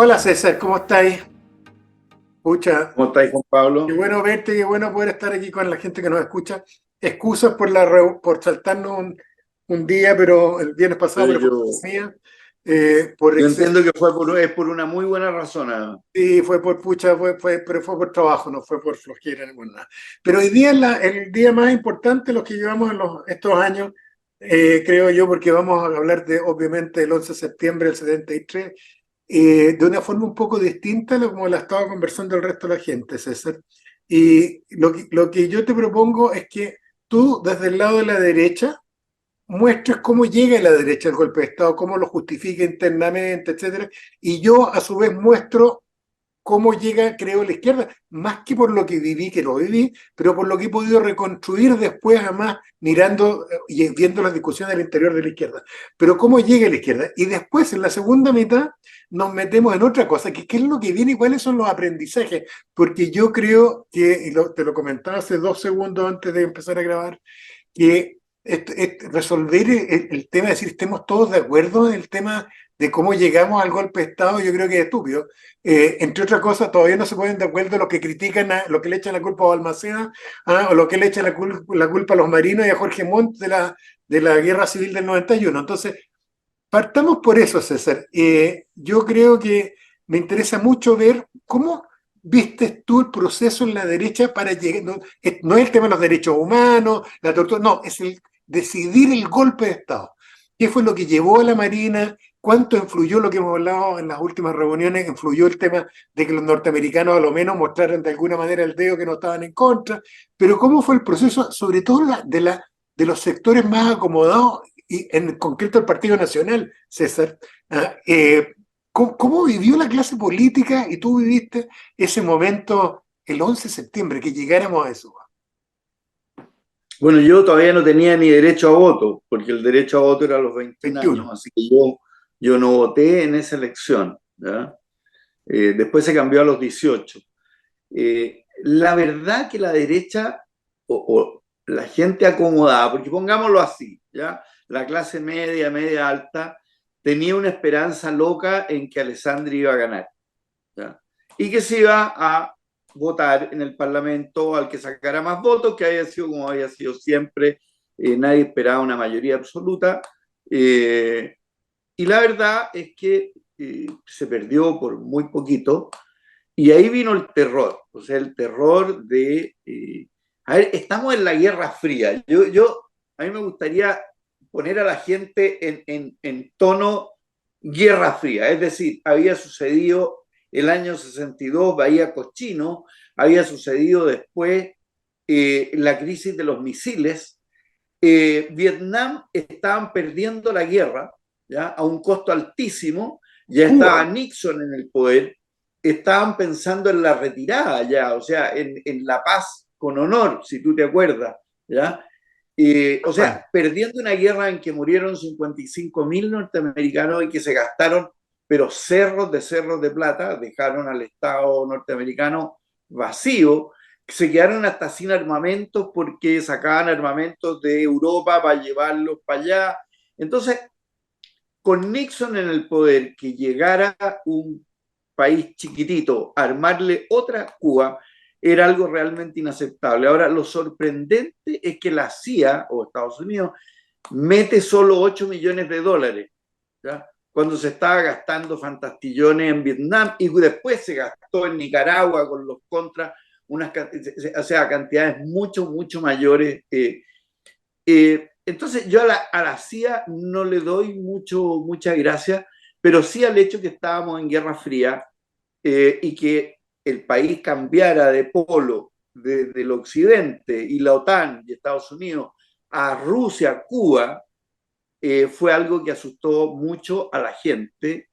Hola César, ¿cómo estáis? Pucha, ¿Cómo estáis, Juan qué Pablo? bueno verte, qué bueno poder estar aquí con la gente que nos escucha. Excusas por por saltarnos un día, pero el viernes pasado, Oye, pero fue yo, mía, por yo exceso. entiendo que es por una muy buena razón, además. Sí, fue por pucha, pero fue por trabajo, no fue por flojera ni por nada. Pero hoy día es el día más importante, los que llevamos en estos años, creo yo, porque vamos a hablar de, obviamente, el 11 de septiembre del 73, de una forma un poco distinta a lo como la estaba conversando el resto de la gente, César. Y lo que yo te propongo es que tú, desde el lado de la derecha, muestres cómo llega la derecha al golpe de Estado, cómo lo justifica internamente, etcétera. Y yo, a su vez, muestro cómo llega, creo, la izquierda, más que por lo que viví, que lo viví, pero por lo que he podido reconstruir después, además, mirando y viendo las discusiones al interior de la izquierda. Pero cómo llega la izquierda. Y después, en la segunda mitad, nos metemos en otra cosa, que qué es lo que viene y cuáles son los aprendizajes. Porque yo creo que, te lo comentaba hace 2 segundos antes de empezar a grabar, que resolver el tema, es decir, estemos todos de acuerdo en el tema de cómo llegamos al golpe de Estado, yo creo que es estúpido. Entre otras cosas, todavía no se ponen de acuerdo los que critican, lo que le echan la culpa a Balmaceda, o lo que le echan la culpa a los marinos y a Jorge Montt de la guerra civil del 91. Entonces, partamos por eso, César. Yo creo que me interesa mucho ver cómo vistes tú el proceso en la derecha para llegar. No, no es el tema de los derechos humanos, la tortura, no, es el decidir el golpe de Estado. ¿Qué fue lo que llevó a la Marina? ¿Cuánto influyó lo que hemos hablado en las últimas reuniones? Influyó el tema de que los norteamericanos a lo menos mostraran de alguna manera el dedo que no estaban en contra. Pero ¿cómo fue el proceso, sobre todo de los sectores más acomodados y en concreto el Partido Nacional, César? ¿Ah? ¿Cómo vivió la clase política y tú viviste ese momento el 11 de septiembre, que llegáramos a eso? Bueno, yo todavía no tenía ni derecho a voto, porque el derecho a voto era a los 21 años, 21. así que yo no voté en esa elección, ¿ya? Después se cambió a los 18. La verdad que la derecha o la gente acomodada, porque pongámoslo así, ¿ya? La clase media, media alta, tenía una esperanza loca en que Alessandri iba a ganar, ¿ya? Y que se iba a votar en el Parlamento al que sacara más votos, que había sido como había sido siempre, nadie esperaba una mayoría absoluta, eh, y la verdad es que se perdió por muy poquito, y ahí vino el terror, o sea, el terror de... a ver, estamos en la Guerra Fría, a mí me gustaría poner a la gente en tono Guerra Fría, es decir, había sucedido el año 62, Bahía Cochino, había sucedido después la crisis de los misiles, Vietnam estaban perdiendo la guerra, ¿ya? A un costo altísimo, ya estaba Cuba. Nixon en el poder, estaban pensando en la retirada ya, o sea, en la paz con honor, si tú te acuerdas, ¿ya? O sea, Bueno, perdiendo una guerra en que murieron 55.000 norteamericanos y que se gastaron, pero cerros de plata, dejaron al Estado norteamericano vacío, se quedaron hasta sin armamentos porque sacaban armamentos de Europa para llevarlos para allá. Entonces, con Nixon en el poder, que llegara un país chiquitito a armarle otra Cuba, era algo realmente inaceptable. Ahora, lo sorprendente es que la CIA o Estados Unidos mete solo 8 millones de dólares, ¿ya? Cuando se estaba gastando fantastillones en Vietnam y después se gastó en Nicaragua con los contras, o sea, cantidades mucho, mucho mayores. Entonces yo a la CIA no le doy mucha gracia, pero sí al hecho que estábamos en Guerra Fría y que el país cambiara de polo del occidente y la OTAN y Estados Unidos a Rusia, Cuba, fue algo que asustó mucho a la gente.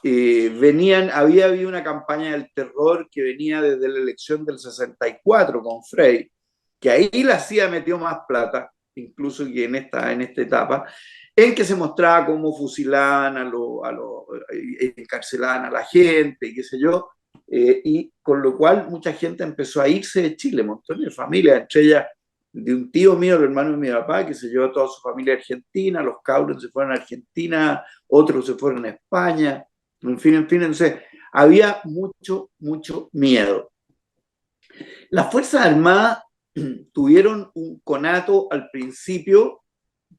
Había habido una campaña del terror que venía desde la elección del 64 con Frey, que ahí la CIA metió más plata, incluso que en esta etapa, en que se mostraba cómo fusilaban encarcelaban a la gente, y qué sé yo, y con lo cual mucha gente empezó a irse de Chile, montones de familias, entre ellas de un tío mío, el hermano de mi papá, que se llevó a toda su familia a Argentina, los cabros se fueron a Argentina, otros se fueron a España, en fin, entonces había mucho, mucho miedo. Las Fuerzas Armadas tuvieron un conato al principio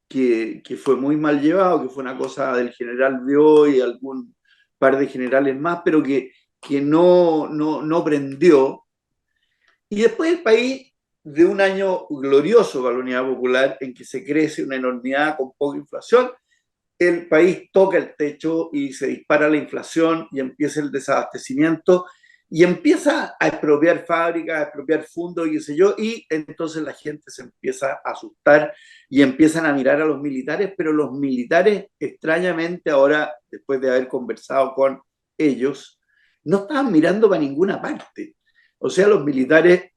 que fue muy mal llevado, que fue una cosa del general Biot y algún par de generales más, pero que no prendió. Y después el país, de un año glorioso para la Unidad Popular, en que se crece una enormidad con poca inflación, el país toca el techo y se dispara la inflación y empieza el desabastecimiento y empieza a expropiar fábricas, a expropiar fondos y qué sé yo, y entonces la gente se empieza a asustar y empiezan a mirar a los militares, pero los militares, extrañamente ahora, después de haber conversado con ellos, no estaban mirando para ninguna parte. O sea, los militares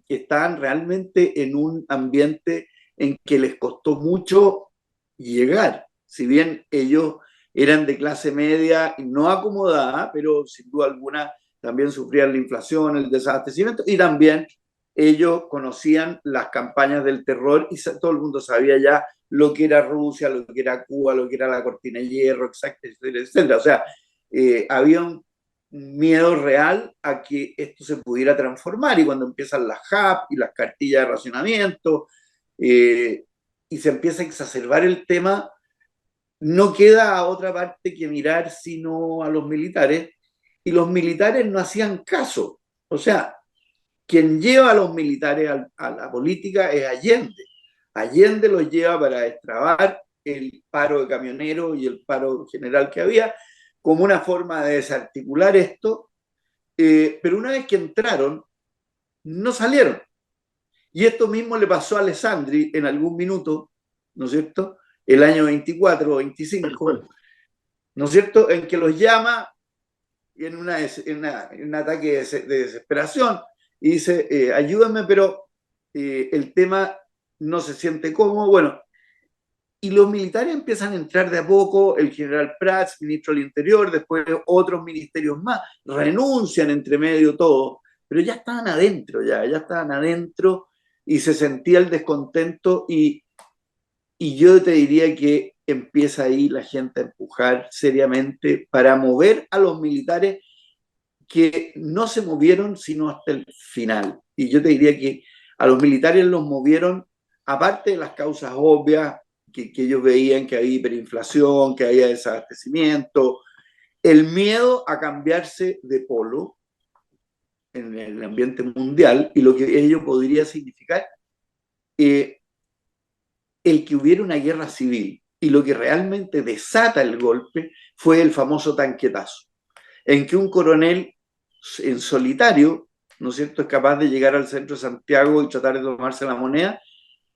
estaban realmente en un ambiente en que les costó mucho llegar, si bien ellos eran de clase media y no acomodada, pero sin duda alguna también sufrían la inflación, el desabastecimiento, y también ellos conocían las campañas del terror y todo el mundo sabía ya lo que era Rusia, lo que era Cuba, lo que era la cortina de hierro, etcétera, etcétera. O sea, había un miedo real a que esto se pudiera transformar, y cuando empiezan las HAP y las cartillas de racionamiento, y se empieza a exacerbar el tema, no queda a otra parte que mirar sino a los militares, y los militares no hacían caso. O sea, quien lleva a los militares a la política es Allende. Allende los lleva para destrabar el paro de camioneros y el paro general que había, como una forma de desarticular esto, pero una vez que entraron, no salieron. Y esto mismo le pasó a Alessandri en algún minuto, ¿no es cierto? El año 24 o 25, ¿no es cierto? En que los llama en un ataque de desesperación y dice, ayúdenme, pero el tema no se siente cómodo. Bueno, y los militares empiezan a entrar de a poco, el general Prats, ministro del Interior, después otros ministerios más, renuncian entre medio todo, pero ya estaban adentro, ya estaban adentro y se sentía el descontento, y yo te diría que empieza ahí la gente a empujar seriamente para mover a los militares, que no se movieron sino hasta el final. Y yo te diría que a los militares los movieron, aparte de las causas obvias, que ellos veían que había hiperinflación, que había desabastecimiento, el miedo a cambiarse de polo en el ambiente mundial y lo que ello podría significar el que hubiera una guerra civil. Y lo que realmente desata el golpe fue el famoso tanquetazo, en que un coronel en solitario, ¿no es cierto?, es capaz de llegar al centro de Santiago y tratar de tomarse la moneda,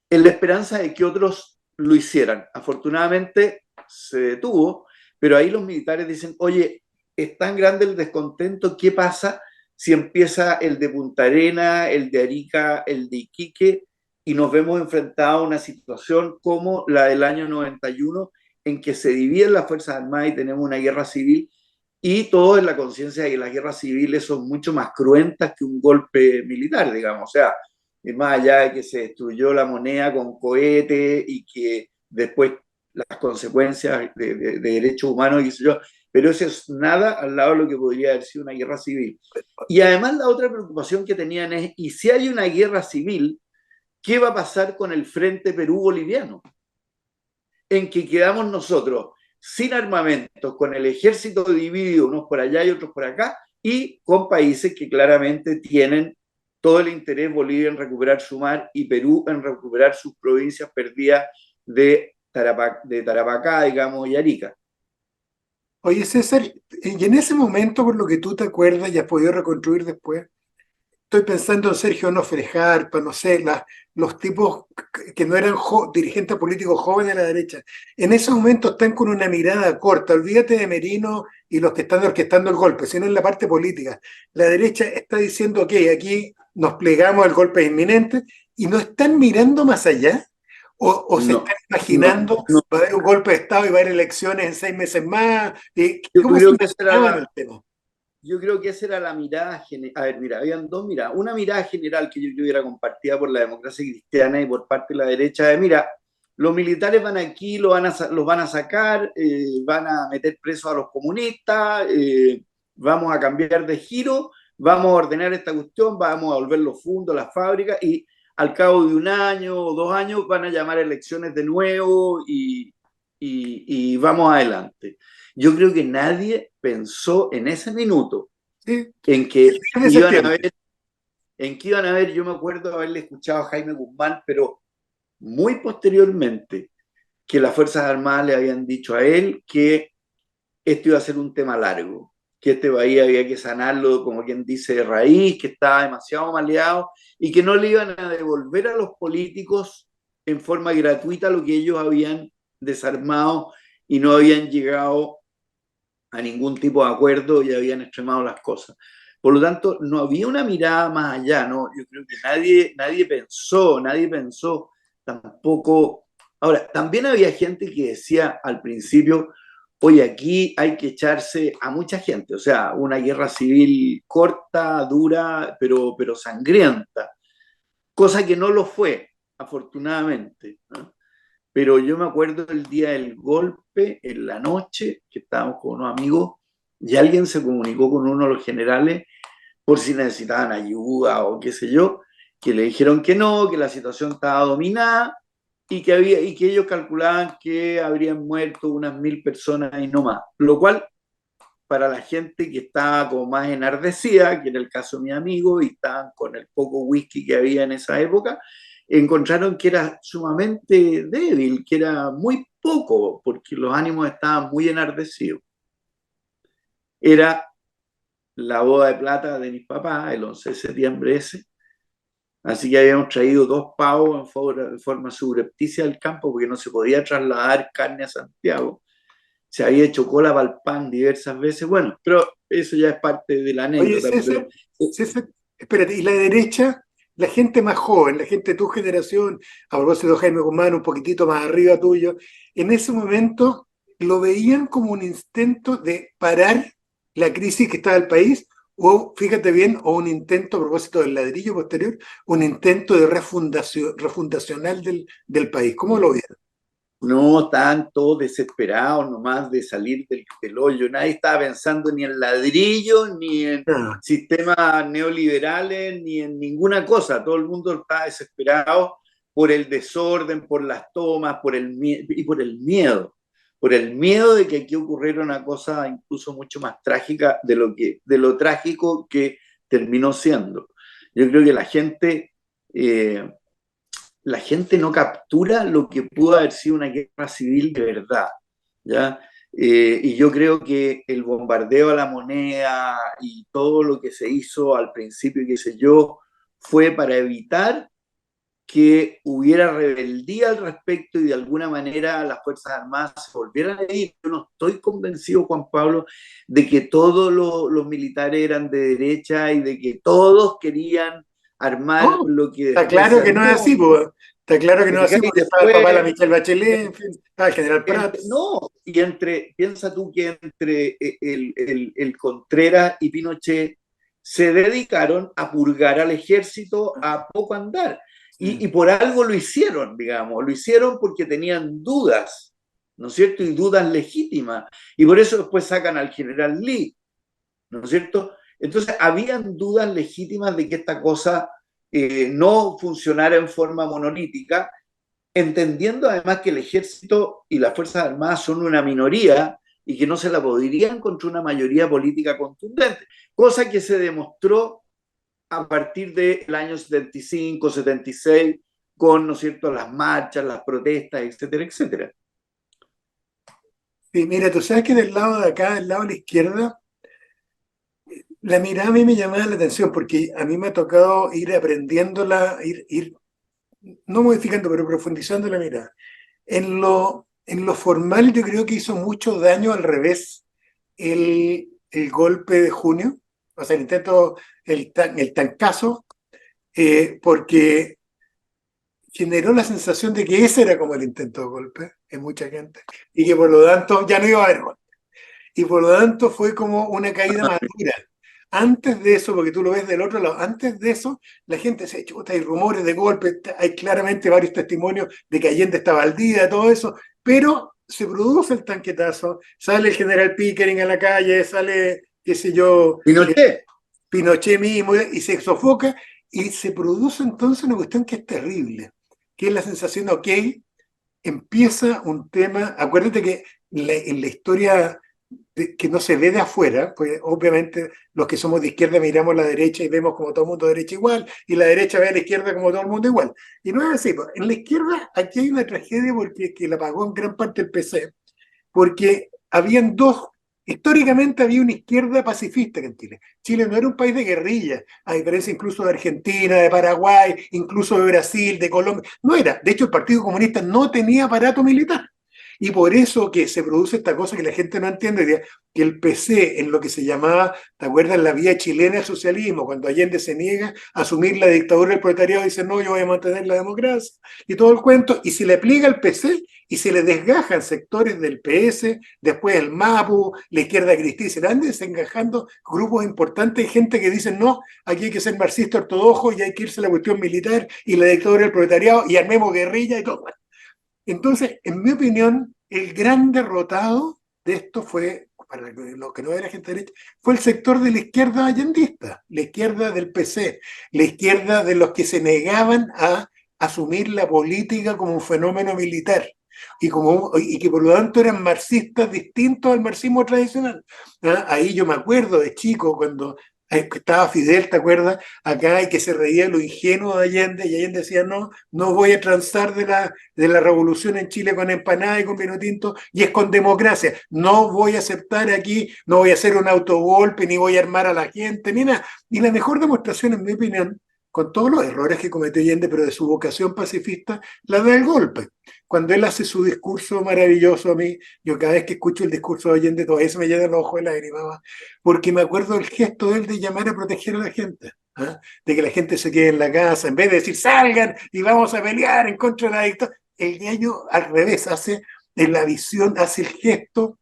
en la esperanza de que otros lo hicieran. Afortunadamente se detuvo, pero ahí los militares dicen, oye, es tan grande el descontento, ¿qué pasa si empieza el de Punta Arena, el de Arica, el de Iquique, y nos vemos enfrentados a una situación como la del año 91, en que se dividen las Fuerzas Armadas y tenemos una guerra civil, y todo en la conciencia de que las guerras civiles son mucho más cruentas que un golpe militar, digamos? O sea, más allá de que se destruyó la moneda con cohetes y que después las consecuencias de derechos humanos, y qué sé yo, pero eso es nada al lado de lo que podría haber sido una guerra civil. Y además la otra preocupación que tenían es, ¿y si hay una guerra civil, qué va a pasar con el frente Perú-Boliviano? En que quedamos nosotros sin armamentos, con el ejército dividido, unos por allá y otros por acá, y con países que claramente tienen todo el interés, Bolivia en recuperar su mar y Perú en recuperar sus provincias perdidas de Tarapacá, digamos, y Arica. Oye, César, y en ese momento, por lo que tú te acuerdas y has podido reconstruir después, estoy pensando en Sergio Onofre Jarpa, no sé, los tipos que no eran dirigentes políticos jóvenes de la derecha. En esos momentos están con una mirada corta. Olvídate de Merino y los que están orquestando el golpe, sino en la parte política. La derecha está diciendo, ok, aquí nos plegamos, el golpe es inminente, y no están mirando más allá. O se están No, no, imaginando, no. va a haber un golpe de Estado y va a haber elecciones en 6 meses más. Yo ¿Cómo se creo que esa era imaginaban la, el tema? yo creo que esa era la mirada general. A ver, mira, habían dos miradas. Una mirada general que yo creo que era compartida por la democracia cristiana y por parte de la derecha, de mira, los militares van aquí, los van a sacar, van a meter presos a los comunistas, vamos a cambiar de giro, vamos a ordenar esta cuestión, vamos a volver los fondos, las fábricas, y al cabo de 1 año o 2 años van a llamar elecciones de nuevo y vamos adelante. Yo creo que nadie pensó en ese minuto Sí, en que de iban a septiembre. haber, yo me acuerdo haberle escuchado a Jaime Guzmán, pero muy posteriormente, que las Fuerzas Armadas le habían dicho a él que esto iba a ser un tema largo, que este país había que sanarlo, como quien dice, de raíz, que estaba demasiado maleado y que no le iban a devolver a los políticos en forma gratuita lo que ellos habían desarmado y no habían llegado a ningún tipo de acuerdo y habían extremado las cosas. Por lo tanto, no había una mirada más allá, ¿no? Yo creo que nadie pensó tampoco. Ahora, también había gente que decía al principio, oye, aquí hay que echarse a mucha gente, o sea, una guerra civil corta, dura, pero sangrienta, cosa que no lo fue, afortunadamente, ¿no? Pero yo me acuerdo el día del golpe, en la noche, que estábamos con unos amigos, y alguien se comunicó con uno de los generales por si necesitaban ayuda o qué sé yo, que le dijeron que no, que la situación estaba dominada y que ellos calculaban que habrían muerto unas 1.000 personas y no más. Lo cual, para la gente que estaba como más enardecida, que era el caso de mi amigo, y estaban con el poco whisky que había en esa época, encontraron que era sumamente débil, que era muy poco, porque los ánimos estaban muy enardecidos. Era la boda de plata de mis papás, el 11 de septiembre ese, así que habíamos traído 2 pavos en forma subrepticia del campo, porque no se podía trasladar carne a Santiago. Se había hecho cola para el pan diversas veces, bueno, pero eso ya es parte de la Oye, anécdota, pero César, espérate, y la derecha, la gente más joven, la gente de tu generación, a propósito de Jaime Guzmán, un poquitito más arriba tuyo, en ese momento lo veían como un intento de parar la crisis que estaba el país, o fíjate bien, o un intento, a propósito del ladrillo posterior, un intento de refundacional del país. ¿Cómo lo vieron? no estaban todos desesperados nomás de salir del hoyo. Nadie estaba pensando ni en ladrillo, ni en Ah, sistemas neoliberales, ni en ninguna cosa. Todo el mundo estaba desesperado por el desorden, por las tomas, y por el miedo. Por el miedo de que aquí ocurriera una cosa incluso mucho más trágica de lo trágico que terminó siendo. Yo creo que eh, la gente no captura lo que pudo haber sido una guerra civil de verdad, ¿ya? Y yo creo que el bombardeo a la moneda y todo lo que se hizo al principio, qué sé yo, fue para evitar que hubiera rebeldía al respecto y de alguna manera las Fuerzas Armadas se volvieran a ir. Yo no estoy convencido, Juan Pablo, de que todos los militares eran de derecha y de que todos querían armar no, lo que está después claro se que no es armó. así, pues. Está claro que no ¿Te es así fijáis? porque estaba el papá de la Después, Michelle Bachelet, en fin, estaba el general Prats. no, y piensa tú que entre el Contreras y Pinochet se dedicaron a purgar al ejército a poco andar. Sí. Y por algo lo hicieron, digamos, lo hicieron porque tenían dudas, ¿no es cierto? Y dudas legítimas. Y por eso después sacan al general Lee, ¿no es cierto? Entonces, habían dudas legítimas de que esta cosa no funcionara en forma monolítica, entendiendo además que el ejército y las Fuerzas Armadas son una minoría y que no se la podrían contra una mayoría política contundente, cosa que se demostró a partir del año 75, 76, con, ¿no es cierto?, las marchas, las protestas, etcétera, etcétera. Sí, mira, tú sabes que del lado de acá, del lado de la izquierda, la mirada a mí me llamaba la atención porque a mí me ha tocado ir aprendiéndola, ir no modificando, pero profundizando la mirada. En lo formal yo creo que hizo mucho daño al revés el golpe de junio, o sea, el intento, el tancazo, porque generó la sensación de que ese era como el intento de golpe en mucha gente y que por lo tanto ya no iba a haber golpe. Y por lo tanto fue como una caída más dura. Antes de eso, porque tú lo ves del otro lado, antes de eso, la gente se chuta, hay rumores de golpe, hay claramente varios testimonios de que Allende estaba al día, todo eso, pero se produce el tanquetazo, sale el general Pickering a la calle, sale qué sé yo, Pinochet. Pinochet mismo, y se sofoca, y se produce entonces una cuestión que es terrible, que es la sensación, ok, empieza un tema, acuérdate que en la historia que no se ve de afuera, pues obviamente los que somos de izquierda miramos a la derecha y vemos como todo el mundo derecha igual, y la derecha ve a la izquierda como todo el mundo igual. Y no es así, pues. En la izquierda aquí hay una tragedia porque que la pagó en gran parte el PC, porque habían dos, históricamente había una izquierda pacifista en Chile. Chile no era un país de guerrilla, a diferencia incluso de Argentina, de Paraguay, incluso de Brasil, de Colombia. No era. De hecho, el Partido Comunista no tenía aparato militar. Y por eso que se produce esta cosa que la gente no entiende, que el PC, en lo que se llamaba, ¿te acuerdas? La vía chilena del socialismo, cuando Allende se niega a asumir la dictadura del proletariado, dice, no, yo voy a mantener la democracia, y todo el cuento, y se le aplica al PC, y se le desgajan sectores del PS, después el MAPU, la izquierda cristina, se van desengajando grupos importantes de gente que dicen, no, aquí hay que ser marxista ortodoxo y hay que irse a la cuestión militar y la dictadura del proletariado y armemos guerrilla y todo. Entonces, en mi opinión, el gran derrotado de esto fue, para lo que no era gente derecha, fue el sector de la izquierda allendista, la izquierda del PC, la izquierda de los que se negaban a asumir la política como un fenómeno militar y que por lo tanto eran marxistas distintos al marxismo tradicional. ¿Ah? Ahí yo me acuerdo de chico cuando estaba Fidel, ¿te acuerdas? Acá y que se reía lo ingenuo de Allende y Allende decía, no, no voy a transar de la revolución en Chile con empanada y con vino tinto y es con democracia. No voy a aceptar aquí, no voy a hacer un autogolpe, ni voy a armar a la gente, ni nada. Y la mejor demostración, en mi opinión, con todos los errores que cometió Allende, pero de su vocación pacifista, la da el golpe. Cuando él hace su discurso maravilloso a mí, yo cada vez que escucho el discurso de Allende, todavía se me llenan los ojos de lágrimas, porque me acuerdo del gesto de él de llamar a proteger a la gente, ¿ah? De que la gente se quede en la casa, en vez de decir salgan y vamos a pelear en contra de la dictadura. El gallo al revés, hace en la visión, hace el gesto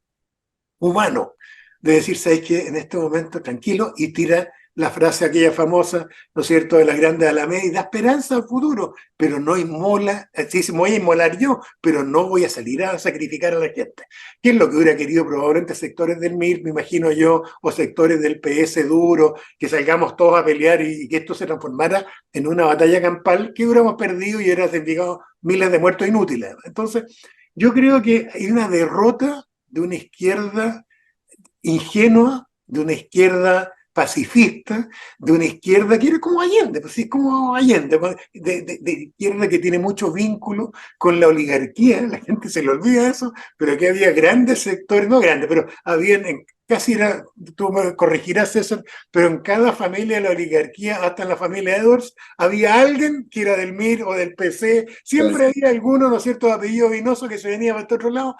humano de decir, ¿sabes qué? En este momento tranquilo y tira la frase aquella famosa, ¿no es cierto?, de las grandes Alamedas y da esperanza al futuro, pero no inmola, así se me voy a inmolar yo, pero no voy a salir a sacrificar a la gente. ¿Qué es lo que hubiera querido probablemente sectores del MIR, me imagino yo, o sectores del PS duro, que salgamos todos a pelear y que esto se transformara en una batalla campal que hubiéramos perdido y hubiera significado miles de muertos inútiles? Entonces, yo creo que hay una derrota de una izquierda ingenua, de una izquierda pacifista, de una izquierda que era como Allende, pues sí, es como Allende, de izquierda que tiene mucho vínculo con la oligarquía, la gente se le olvida eso, pero aquí había grandes sectores, no grandes, pero habían, casi era, tú me corregirás César, pero en cada familia de la oligarquía, hasta en la familia Edwards, había alguien que era del MIR o del PC, siempre había alguno, ¿no es cierto?, de apellido vinoso que se venía para este otro lado,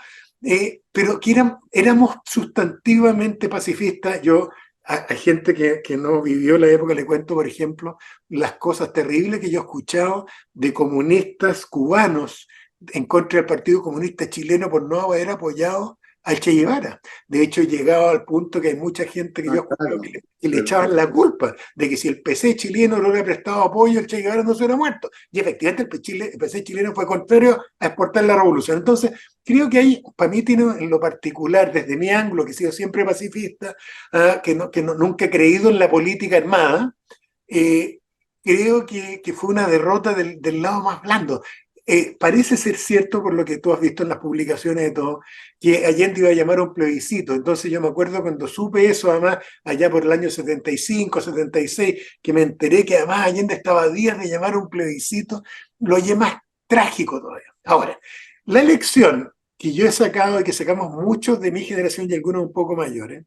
pero que éramos sustantivamente pacifistas. Yo a gente que no vivió la época le cuento, por ejemplo, las cosas terribles que yo he escuchado de comunistas cubanos en contra del Partido Comunista Chileno por no haber apoyado al Che Guevara. De hecho, he llegado al punto que hay mucha gente que yo he escuchado que le echaban la culpa de que si el PC chileno no le había prestado apoyo, el Che Guevara no se hubiera muerto. Y efectivamente el PC chileno fue contrario a exportar la revolución. Entonces, creo que ahí, para mí, tiene en lo particular, desde mi ángulo, que he sido siempre pacifista, nunca he creído en la política armada, creo que fue una derrota del lado más blando. Parece ser cierto, por lo que tú has visto en las publicaciones de todo, que Allende iba a llamar a un plebiscito. Entonces yo me acuerdo cuando supe eso, además, allá por el año 75, 76, que me enteré que además Allende estaba a días de llamar a un plebiscito, lo hallé más trágico todavía. Ahora, la elección que yo he sacado y que sacamos muchos de mi generación y algunos un poco mayores,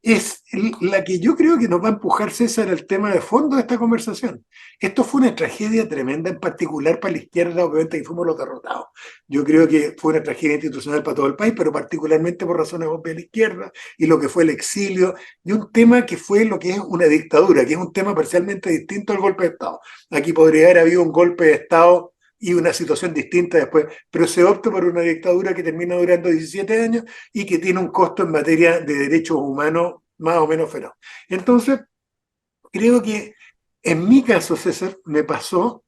es la que yo creo que nos va a empujar, César, al tema de fondo de esta conversación. Esto fue una tragedia tremenda, en particular para la izquierda, obviamente que fuimos los derrotados. Yo creo que fue una tragedia institucional para todo el país, pero particularmente por razones obvias de la izquierda y lo que fue el exilio, y un tema que fue lo que es una dictadura, que es un tema parcialmente distinto al golpe de Estado. Aquí podría haber habido un golpe de Estado y una situación distinta después, pero se opta por una dictadura que termina durando 17 años y que tiene un costo en materia de derechos humanos más o menos feroz. Entonces, creo que en mi caso, César, me pasó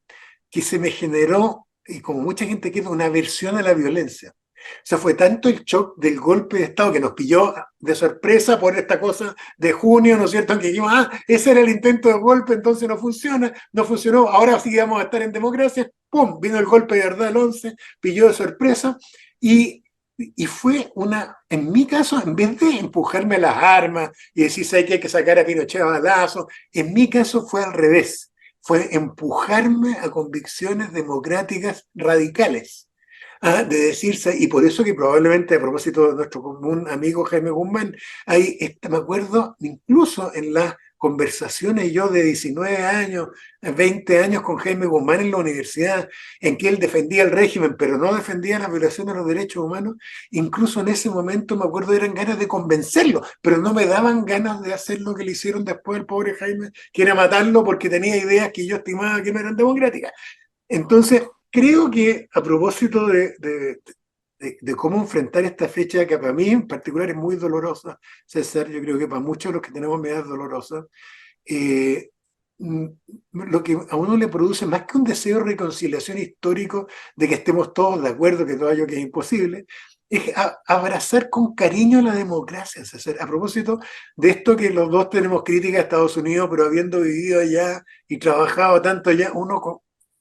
que se me generó, y como mucha gente quiere, una aversión a la violencia. O sea, fue tanto el shock del golpe de Estado que nos pilló de sorpresa por esta cosa de junio, ¿no es cierto? Que dijimos, ese era el intento de golpe, entonces no funciona, no funcionó, ahora sí vamos a estar en democracia. ¡Pum! Vino el golpe de verdad el 11, pilló de sorpresa y, y fue en mi caso, en vez de empujarme a las armas y decir, ¿sabes que hay que sacar a Pinochet a balazo? En mi caso fue al revés, fue empujarme a convicciones democráticas radicales, de decirse, y por eso que probablemente a propósito de nuestro común amigo Jaime Guzmán, me acuerdo incluso en las conversaciones yo de 19 años, 20 años con Jaime Guzmán en la universidad, en que él defendía el régimen, pero no defendía la violación de los derechos humanos, incluso en ese momento me acuerdo eran ganas de convencerlo, pero no me daban ganas de hacer lo que le hicieron después al pobre Jaime, que era matarlo porque tenía ideas que yo estimaba que no eran democráticas. Entonces, creo que a propósito de cómo enfrentar esta fecha, que para mí en particular es muy dolorosa, César, yo creo que para muchos de los que tenemos medidas dolorosas, eh, mm, lo que a uno le produce más que un deseo de reconciliación histórico, de que estemos todos de acuerdo que todo aquello que es imposible, es abrazar con cariño la democracia, César. A propósito de esto que los dos tenemos crítica a Estados Unidos, pero habiendo vivido allá y trabajado tanto allá,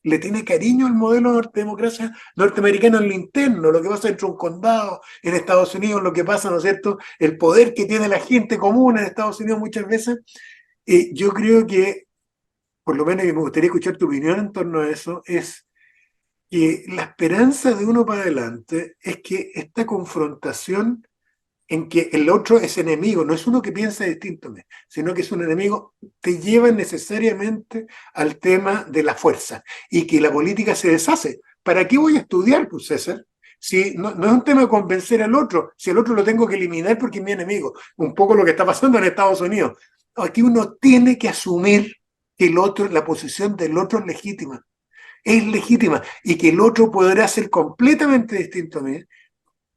le tiene cariño al modelo de democracia norteamericano en lo interno, lo que pasa dentro de un condado en Estados Unidos, lo que pasa, ¿no es cierto?, el poder que tiene la gente común en Estados Unidos muchas veces. Yo creo que, por lo menos, y me gustaría escuchar tu opinión en torno a eso, es que la esperanza de uno para adelante es que esta confrontación en que el otro es enemigo, no es uno que piensa distinto, sino que es un enemigo, te lleva necesariamente al tema de la fuerza y que la política se deshace. ¿Para qué voy a estudiar, pues, César? Si no es un tema de convencer al otro, si el otro lo tengo que eliminar porque es mi enemigo, un poco lo que está pasando en Estados Unidos. Aquí uno tiene que asumir que el otro, la posición del otro es legítima y que el otro podrá ser completamente distinto a mí,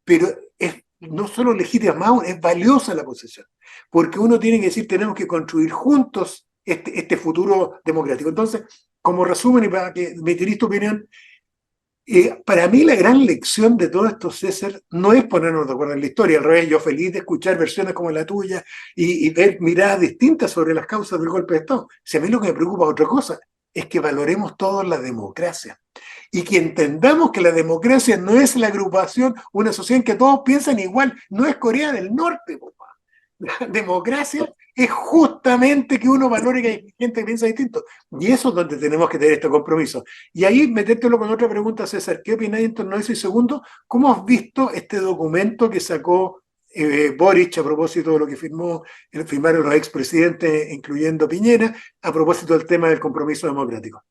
pero es no solo legítima, más aún, es valiosa la posición, porque uno tiene que decir, tenemos que construir juntos este futuro democrático. Entonces, como resumen, y para que me tirís tu opinión, para mí la gran lección de todo esto, César, no es ponernos de acuerdo en la historia, al revés, yo feliz de escuchar versiones como la tuya y ver miradas distintas sobre las causas del golpe de Estado. Si a mí lo que me preocupa es otra cosa, es que valoremos todos la democracia y que entendamos que la democracia no es la agrupación, una sociedad en que todos piensan igual, no es Corea del Norte, papá. La democracia es justamente que uno valore que hay gente que piensa distinto. Y eso es donde tenemos que tener este compromiso. Y ahí metértelo con otra pregunta, César. ¿Qué opináis en torno a eso? Y segundo, ¿cómo has visto este documento que sacó Boric a propósito de lo que firmaron los expresidentes, incluyendo Piñera, a propósito del tema del compromiso democrático?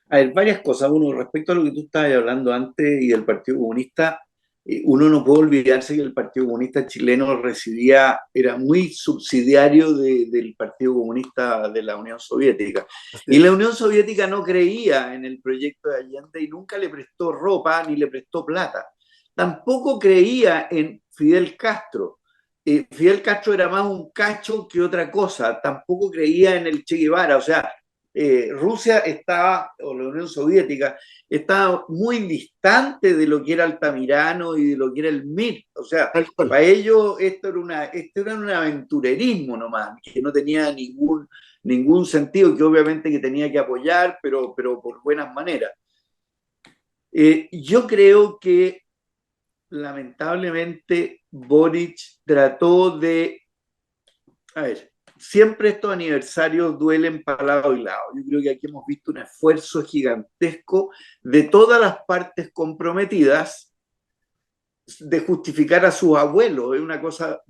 A ver, varias cosas. Uno, respecto a lo que tú estabas hablando antes y del Partido Comunista, uno no puede olvidarse que el Partido Comunista chileno era muy subsidiario del Partido Comunista de la Unión Soviética. Y la Unión Soviética no creía en el proyecto de Allende y nunca le prestó ropa ni le prestó plata. Tampoco creía en Fidel Castro. Fidel Castro era más un cacho que otra cosa. Tampoco creía en el Che Guevara. O sea, Rusia estaba, o la Unión Soviética, estaba muy distante de lo que era Altamirano y de lo que era el MIR. O sea, para ellos esto era un aventurerismo nomás, que no tenía ningún sentido, que obviamente que tenía que apoyar, pero por buenas maneras. Yo creo que lamentablemente Boric trató de, a ver, siempre estos aniversarios duelen para lado y lado. Yo creo que aquí hemos visto un esfuerzo gigantesco de todas las partes comprometidas de justificar a sus abuelos. Es una cosa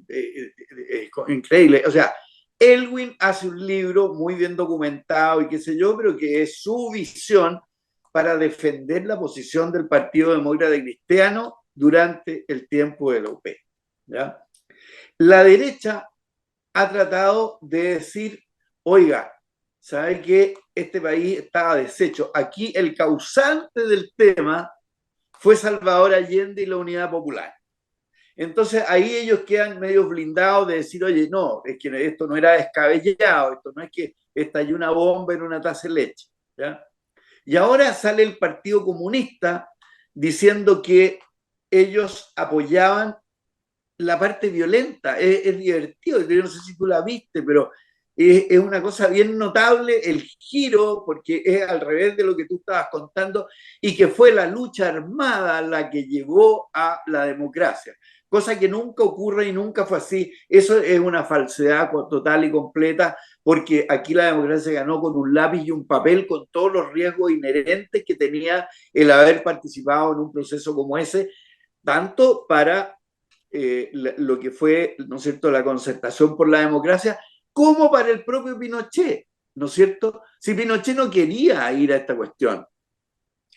increíble. O sea, Elwin hace un libro muy bien documentado y qué sé yo, pero que es su visión para defender la posición del Partido Demócrata Cristiano durante el tiempo de la UP. ¿Ya? La derecha ha tratado de decir, oiga, ¿sabe qué? Este país estaba deshecho. Aquí el causante del tema fue Salvador Allende y la Unidad Popular. Entonces ahí ellos quedan medio blindados de decir, oye, no, es que esto no era descabellado, esto no es que estalló una bomba en una taza de leche. ¿Ya? Y ahora sale el Partido Comunista diciendo que ellos apoyaban la parte violenta. Es divertido, yo no sé si tú la viste, pero es una cosa bien notable el giro, porque es al revés de lo que tú estabas contando, y que fue la lucha armada la que llevó a la democracia, cosa que nunca ocurre y nunca fue así. Eso es una falsedad total y completa, porque aquí la democracia ganó con un lápiz y un papel, con todos los riesgos inherentes que tenía el haber participado en un proceso como ese, tanto para lo que fue, ¿no es cierto?, la concertación por la democracia, como para el propio Pinochet, ¿no es cierto? Si Pinochet no quería ir a esta cuestión,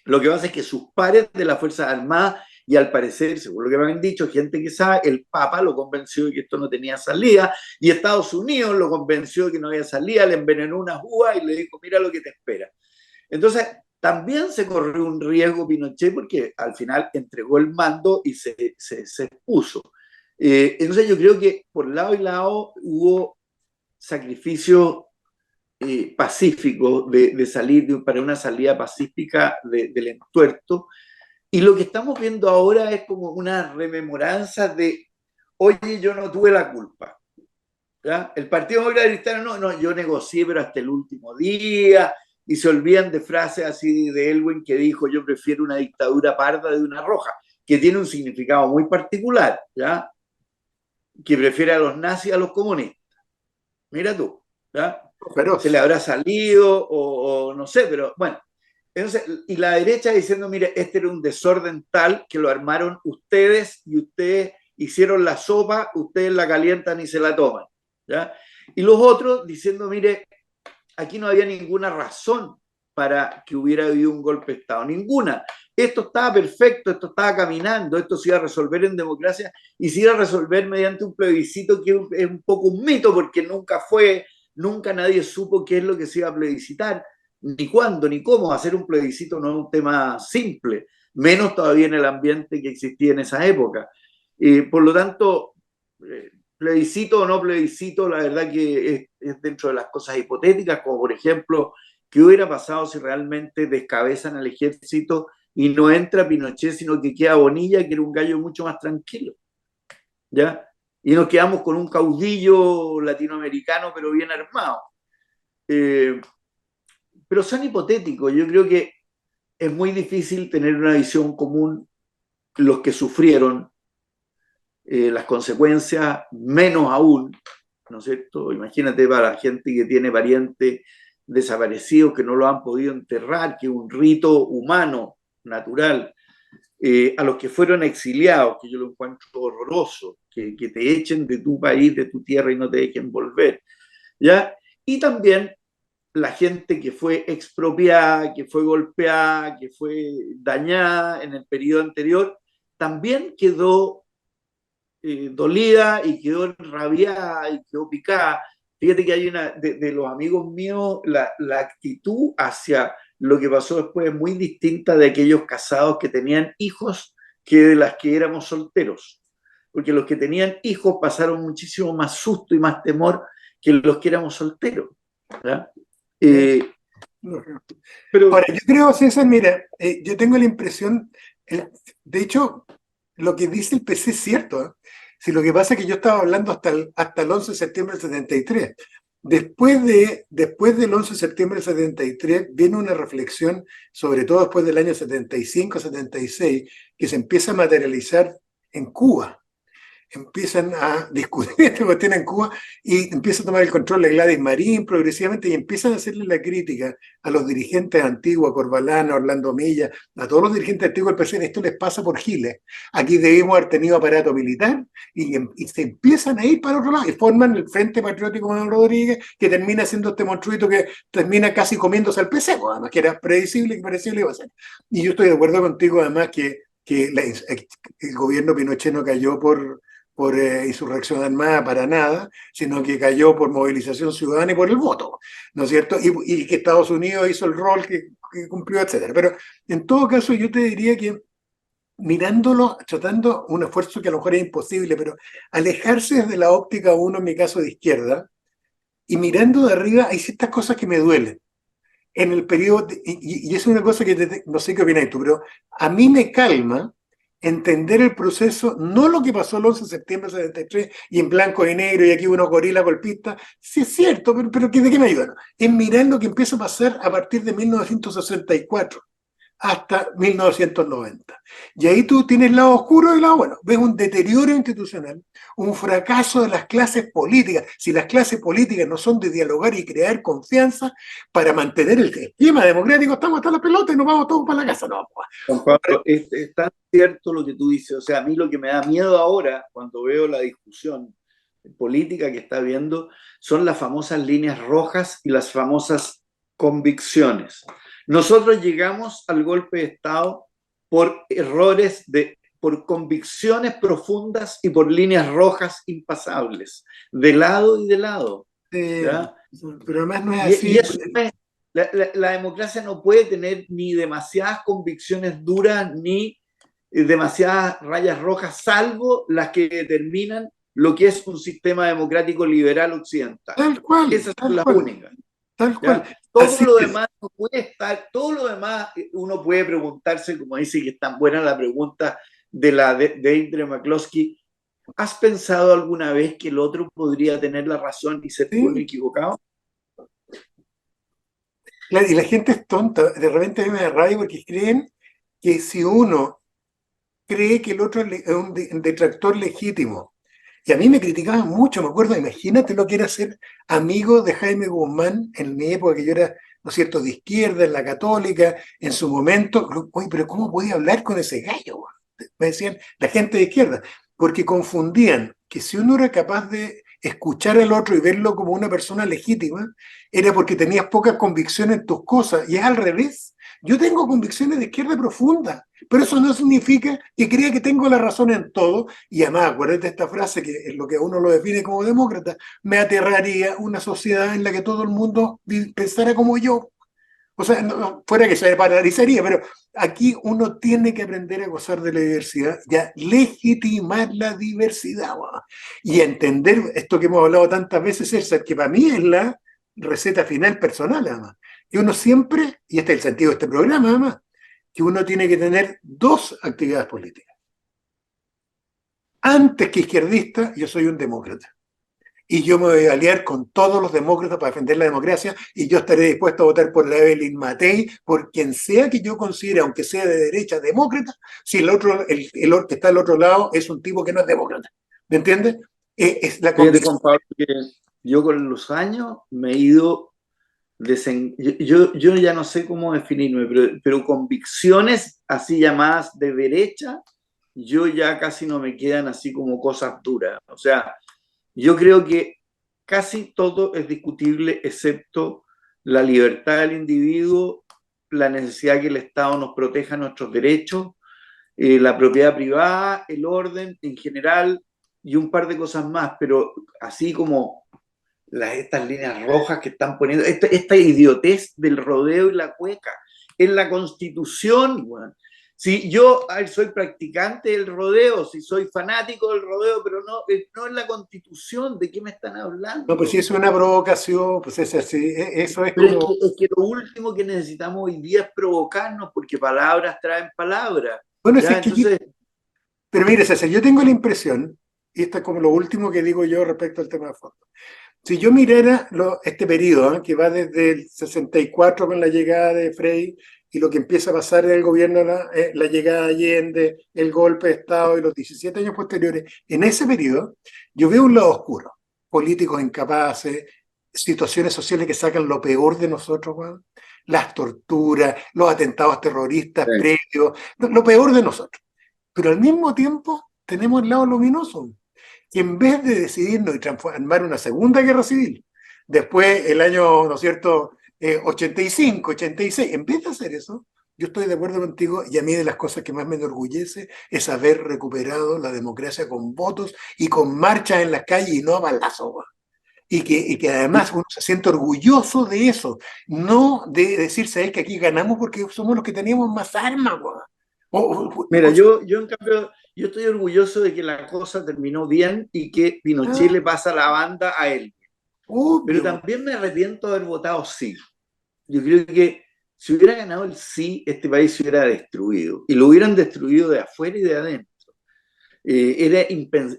lo que pasa es que sus pares de las Fuerzas Armadas, y al parecer, según lo que me han dicho, gente que sabe, el Papa lo convenció de que esto no tenía salida, y Estados Unidos lo convenció de que no había salida, le envenenó una uva y le dijo, mira lo que te espera. Entonces, también se corrió un riesgo Pinochet porque al final entregó el mando y se expuso. Entonces yo creo que por lado y lado hubo sacrificio pacífico de salir para una salida pacífica del entuerto. Y lo que estamos viendo ahora es como una rememoranza de, oye, yo no tuve la culpa. ¿Ya? El Partido Demócrata Cristiano, no, yo negocié, pero hasta el último día, y se olvidan de frases así de Elwin que dijo, yo prefiero una dictadura parda de una roja, que tiene un significado muy particular, ¿ya? Que prefiere a los nazis a los comunistas. Mira tú, ¿ya? Se le Feroz. habrá salido o no sé, pero bueno. Entonces, y la derecha diciendo, mire, este era un desorden tal que lo armaron ustedes y ustedes hicieron la sopa, ustedes la calientan y se la toman. ¿Ya? Y los otros diciendo, mire, aquí no había ninguna razón para que hubiera habido un golpe de Estado, ninguna. Esto estaba perfecto, esto estaba caminando, esto se iba a resolver en democracia y se iba a resolver mediante un plebiscito que es un poco un mito porque nunca nadie supo qué es lo que se iba a plebiscitar, ni cuándo, ni cómo. Hacer un plebiscito no es un tema simple, menos todavía en el ambiente que existía en esa época. Por lo tanto, plebiscito o no plebiscito, la verdad que es dentro de las cosas hipotéticas, como por ejemplo, ¿qué hubiera pasado si realmente descabezan al ejército y no entra Pinochet, sino que queda Bonilla, que era un gallo mucho más tranquilo? ¿Ya? Y nos quedamos con un caudillo latinoamericano, pero bien armado. Eh, pero son hipotéticos. Yo creo que es muy difícil tener una visión común los que sufrieron las consecuencias, menos aún, ¿no es cierto? Imagínate para la gente que tiene parientes desaparecidos que no lo han podido enterrar, que es un rito humano, natural, a los que fueron exiliados, que yo lo encuentro horroroso, que te echen de tu país, de tu tierra y no te dejen volver, ¿ya? Y también la gente que fue expropiada, que fue golpeada, que fue dañada en el periodo anterior, también quedó dolida y quedó rabiada y quedó picada. Fíjate que hay una de los amigos míos, la actitud hacia lo que pasó después es muy distinta de aquellos casados que tenían hijos que de las que éramos solteros. Porque los que tenían hijos pasaron muchísimo más susto y más temor que los que éramos solteros. ¿Ya? Ahora, Pero yo creo, César, mira, yo tengo la impresión, de hecho, lo que dice el PC es cierto, ¿eh? Si lo que pasa es que yo estaba hablando hasta el 11 de septiembre del 73. Después del 11 de septiembre del 73 viene una reflexión, sobre todo después del año 75-76, que se empieza a materializar en Cuba. Empiezan a discutir esta cuestión en Cuba y empieza a tomar el control de Gladys Marín progresivamente y empiezan a hacerle la crítica a los dirigentes antiguos, a Corbalán, a Orlando Milla, a todos los dirigentes antiguos del PCN. Esto les pasa por giles. Aquí debemos haber tenido aparato militar y se empiezan a ir para otro lado y forman el Frente Patriótico Manuel Rodríguez, que termina siendo este monstruito que termina casi comiéndose al PC, además que era predecible y predecible iba a ser. Y yo estoy de acuerdo contigo además que el gobierno Pinochet no cayó por insurrección armada para nada, sino que cayó por movilización ciudadana y por el voto, ¿no es cierto? Y que Estados Unidos hizo el rol que cumplió, etcétera. Pero en todo caso yo te diría que mirándolo, tratando un esfuerzo que a lo mejor es imposible, pero alejarse desde la óptica uno, en mi caso de izquierda, y mirando de arriba hay ciertas cosas que me duelen. En el periodo, y es una cosa que no sé qué opinas tú, pero a mí me calma entender el proceso, no lo que pasó el 11 de septiembre del 73 y en blanco y negro y aquí unos gorilas golpistas, sí es cierto, pero ¿de qué me ayudan? Es mirar lo que empieza a pasar a partir de 1964 hasta 1990. Y ahí tú tienes el lado oscuro y el lado bueno. Ves un deterioro institucional, un fracaso de las clases políticas. Si las clases políticas no son de dialogar y crear confianza para mantener el esquema democrático, estamos hasta la pelota y nos vamos todos para la casa. No, Juan Pablo, es tan cierto lo que tú dices. O sea, a mí lo que me da miedo ahora, cuando veo la discusión política que está habiendo, son las famosas líneas rojas y las famosas convicciones. Nosotros llegamos al golpe de Estado por errores, por convicciones profundas y por líneas rojas impasables, de lado y de lado. ¿Ya? Pero además no es así. Y eso es, la democracia no puede tener ni demasiadas convicciones duras ni demasiadas rayas rojas, salvo las que determinan lo que es un sistema democrático liberal occidental. Tal cual. Esas son las cual, únicas. Tal cual. Todo así lo es. demás no puede estar, todo lo demás uno puede preguntarse, como dice que es tan buena la pregunta de la de Deirdre McCloskey, ¿has pensado alguna vez que el otro podría tener la razón y ser tú el equivocado? Y la gente es tonta, de repente a mí me da rabia porque creen que si uno cree que el otro es un detractor legítimo, y a mí me criticaban mucho, me acuerdo, imagínate lo que era ser amigo de Jaime Guzmán en mi época, que yo era, ¿no es cierto?, de izquierda, en la católica, en su momento, oye, pero ¿cómo podía hablar con ese gallo? Me decían la gente de izquierda, porque confundían que si uno era capaz de escuchar al otro y verlo como una persona legítima, era porque tenías pocas convicciones en tus cosas, y es al revés. Yo tengo convicciones de izquierda profunda, pero eso no significa que crea que tengo la razón en todo. Y además, acuérdate esta frase que es lo que a uno lo define como demócrata: me aterraría una sociedad en la que todo el mundo pensara como yo. O sea, fuera que se paralizaría, pero aquí uno tiene que aprender a gozar de la diversidad, ya legitimar la diversidad, y entender esto que hemos hablado tantas veces, César, que para mí es la receta final personal, además. Que uno siempre, y este es el sentido de este programa, además, que uno tiene que tener dos actividades políticas. Antes que izquierdista, yo soy un demócrata. Y yo me voy a aliar con todos los demócratas para defender la democracia, y yo estaré dispuesto a votar por la Evelyn Matei, por quien sea que yo considere, aunque sea de derecha, demócrata, si el otro, el que está al otro lado es un tipo que no es demócrata. ¿Me entiendes? Es la convicción. Pablo, que yo con los años me he ido yo ya no sé cómo definirme, pero convicciones así llamadas de derecha, yo ya casi no me quedan así como cosas duras. O sea, yo creo que casi todo es discutible excepto la libertad del individuo, la necesidad que el Estado nos proteja nuestros derechos, la propiedad privada, el orden en general y un par de cosas más, pero así como estas líneas rojas que están poniendo, esta idiotez del rodeo y la cueca en la Constitución. Bueno, si yo soy practicante del rodeo, si soy fanático del rodeo, pero no en la Constitución, ¿de qué me están hablando? No, pues si es una provocación, pues es así, eso es pero como... es que lo último que necesitamos hoy día es provocarnos, porque palabras traen palabras. Bueno, ¿Ya? Entonces... Pero mire, César, yo tengo la impresión, y esto es como lo último que digo yo respecto al tema de fondo. Si yo mirara este periodo, que va desde el 64 con la llegada de Frei y lo que empieza a pasar en el gobierno, la llegada de Allende, el golpe de Estado y los 17 años posteriores, en ese periodo yo veo un lado oscuro: políticos incapaces, situaciones sociales que sacan lo peor de nosotros, las torturas, los atentados terroristas previos, lo peor de nosotros. Pero al mismo tiempo tenemos el lado luminoso, que en vez de decidirnos y transformar una segunda guerra civil, después el año, ¿no es cierto?, 85, 86, en vez de hacer eso, yo estoy de acuerdo contigo, y a mí de las cosas que más me enorgullece es haber recuperado la democracia con votos y con marchas en las calles y no a balazos. Y que además uno se siente orgulloso de eso, no de decir, ¿sabes?, que aquí ganamos porque somos los que teníamos más armas. Mira, yo en cambio, yo estoy orgulloso de que la cosa terminó bien y que Pinochet le pasa la banda a él. Obvio. Pero también me arrepiento de haber votado sí. Yo creo que Si hubiera ganado el sí, este país se hubiera destruido. Y lo hubieran destruido de afuera y de adentro.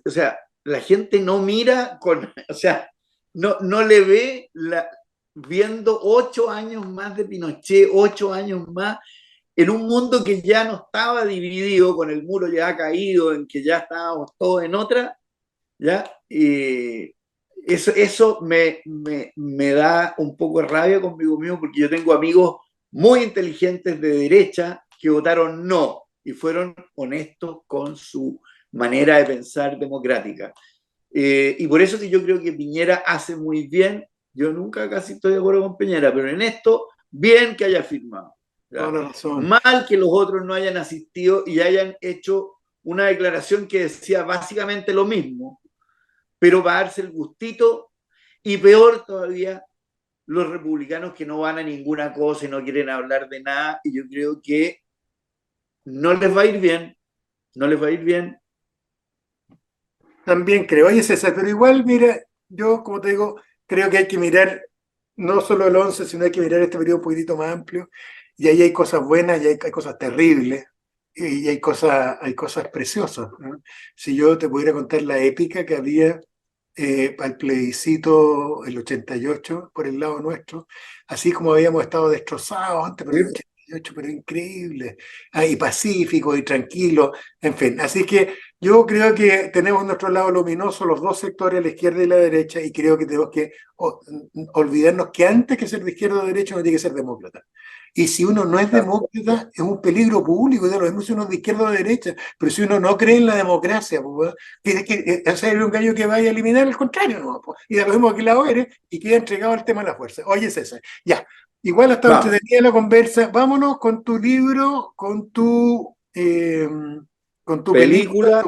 O sea, la gente no mira con, o sea, no le ve viendo 8 años más de Pinochet, 8 años más, en un mundo que ya no estaba dividido, con el muro ya caído, en que ya estábamos todos en otra, ¿ya? Eso me da un poco de rabia conmigo mismo, porque yo tengo amigos muy inteligentes de derecha que votaron no y fueron honestos con su manera de pensar democrática. Y por eso que yo creo que Piñera hace muy bien. Yo nunca casi estoy de acuerdo con Piñera, pero en esto, bien que haya firmado. Toda ¿Ya? la razón. Mal que los otros no hayan asistido y hayan hecho una declaración que decía básicamente lo mismo, pero para darse el gustito. Y peor todavía, los republicanos que no van a ninguna cosa y no quieren hablar de nada, y yo creo que no les va a ir bien, no les va a ir bien. También creo, oye César, pero igual, mira, yo como te digo, creo que hay que mirar no solo el 11, sino hay que mirar este periodo un poquitito más amplio, y ahí hay cosas buenas y hay cosas terribles, y hay cosas preciosas, ¿no? Si yo te pudiera contar la épica que había al plebiscito el 88 por el lado nuestro, así como habíamos estado destrozados antes, pero el 88, pero increíble, y pacífico y tranquilo, en fin. Así que yo creo que tenemos nuestro lado luminoso, los dos sectores, la izquierda y la derecha, y creo que tenemos que olvidarnos que antes que ser de izquierda o de derecha uno tiene que ser demócrata. Y si uno no es demócrata, es un peligro público, y de lo mismo si uno es de izquierda o de derecha, pero si uno no cree en la democracia, pues, tienes que hacer un gallo que vaya a eliminar el contrario, ¿no? Pues, y de lo mismo que la eres y queda entregado al tema de la fuerza. Oye, César, ya, igual ha estado Vamos, entretenida la conversa, vámonos con tu libro, con tu película. película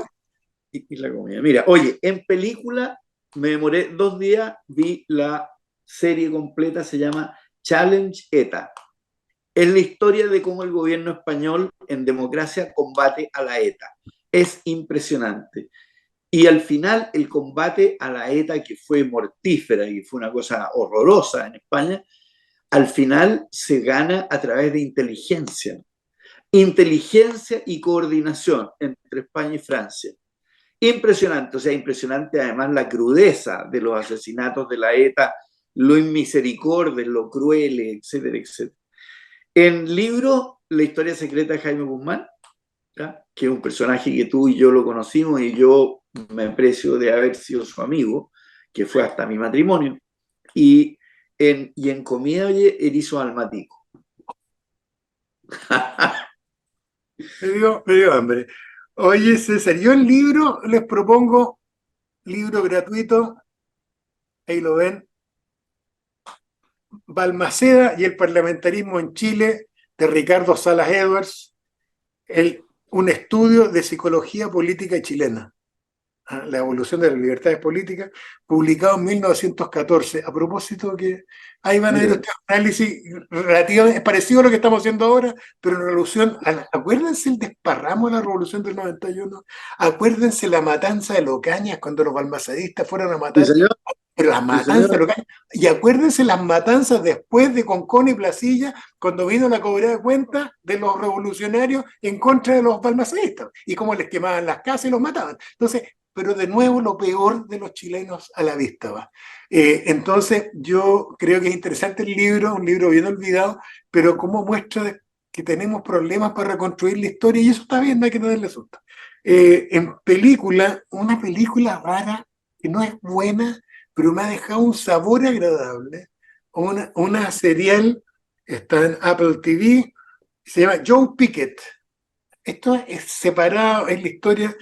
y la comida. Mira, oye, en película me demoré 2 días, vi la serie completa, se llama Challenge ETA. Es la historia de cómo el gobierno español en democracia combate a la ETA. Es impresionante. Y al final el combate a la ETA, que fue mortífera y fue una cosa horrorosa en España, al final se gana a través de inteligencia. Inteligencia y coordinación entre España y Francia. Impresionante, o sea, impresionante además la crudeza de los asesinatos de la ETA, lo inmisericordios, lo crueles, etcétera, etcétera. En libro, La historia secreta de Jaime Guzmán, ¿ya? Que es un personaje que tú y yo lo conocimos y yo me aprecio de haber sido su amigo, que fue hasta mi matrimonio. Y en comida, oye, erizo almatico. Me dio hambre. Oye, César, yo el libro les propongo, libro gratuito, ahí lo ven, Balmaceda y el parlamentarismo en Chile, de Ricardo Salas Edwards, un estudio de psicología política chilena, la evolución de las libertades políticas, publicado en 1914. A propósito que ahí van a ver Mira, ustedes un análisis relativamente parecido a lo que estamos haciendo ahora, pero en relación acuérdense el desparramo de la revolución del 91, acuérdense la matanza de Locañas cuando los balmacedistas fueron a sí, matar, señor, pero las sí, matanzas de señor. Locañas, y acuérdense las matanzas después de Concón y Placilla, cuando vino la cobra de cuentas de los revolucionarios en contra de los balmacedistas, y cómo les quemaban las casas y los mataban. Entonces, pero de nuevo lo peor de los chilenos a la vista va. Entonces, yo creo que es interesante el libro, un libro bien olvidado, pero como muestra que tenemos problemas para reconstruir la historia, y eso está bien, no hay que tenerle susto. En película, una película rara, que no es buena, pero me ha dejado un sabor agradable, una serial, está en Apple TV, se llama Joe Pickett. Esto es separado, es la historia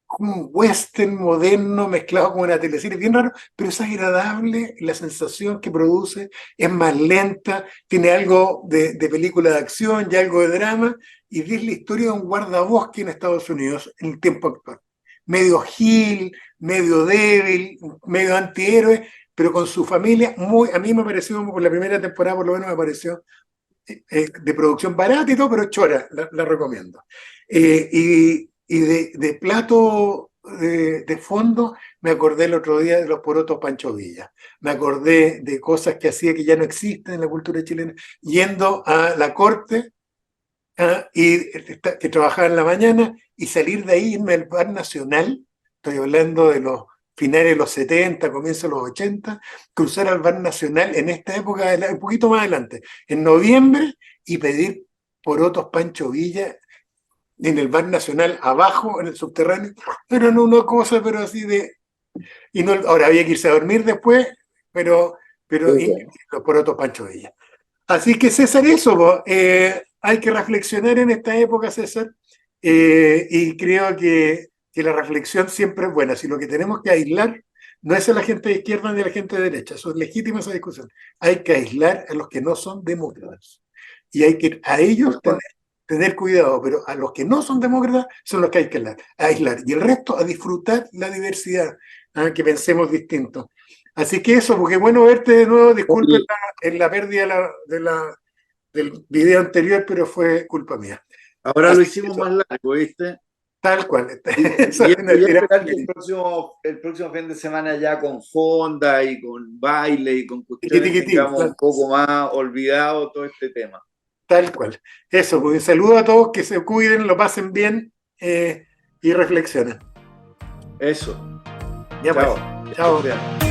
como un western moderno mezclado con una teleserie, bien raro, pero es agradable la sensación que produce, es más lenta, tiene algo de película de acción y algo de drama, y es la historia de un guardabosque en Estados Unidos en el tiempo actual. Medio gil, medio débil, medio antihéroe, pero con su familia, a mí me pareció, por la primera temporada por lo menos me pareció de producción barata y todo, pero chora, la recomiendo. Y de plato de fondo, me acordé el otro día de los porotos Pancho Villa. Me acordé de cosas que hacía que ya no existen en la cultura chilena, yendo a la corte, que trabajaba en la mañana, y salir de ahí, irme al Bar Nacional, estoy hablando de los finales de los 70, comienzos de los 80, cruzar al Bar Nacional en esta época, un poquito más adelante, en noviembre, y pedir porotos Pancho Villa en el Bar Nacional, abajo, en el subterráneo, pero no una cosa, pero así de... Y no, ahora había que irse a dormir después, pero y, Bueno. los porotos Pancho Villa. Así que César, eso, hay que reflexionar en esta época, César, y creo que la reflexión siempre es buena. Si lo que tenemos que aislar no es a la gente de izquierda ni a la gente de derecha, eso es legítima esa discusión. Hay que aislar a los que no son demócratas. Y hay que a ellos tener cuidado, pero a los que no son demócratas son los que hay que aislar. Y el resto a disfrutar la diversidad, que pensemos distinto. Así que eso, porque bueno verte de nuevo, disculpen Oye, en la pérdida del video anterior, pero fue culpa mía. ahora lo Así que hicimos eso, más largo, ¿viste? tal cual. Eso Y es una tirada. esperar que el próximo fin de semana ya con fonda y con baile y con cuestiones Tiquitín, tengamos un poco más olvidado todo este tema. tal cual. Eso, pues saludo a todos, que se cuiden, lo pasen bien, y reflexionen. Eso. Ya pues, Chao. Que estés chao. bien.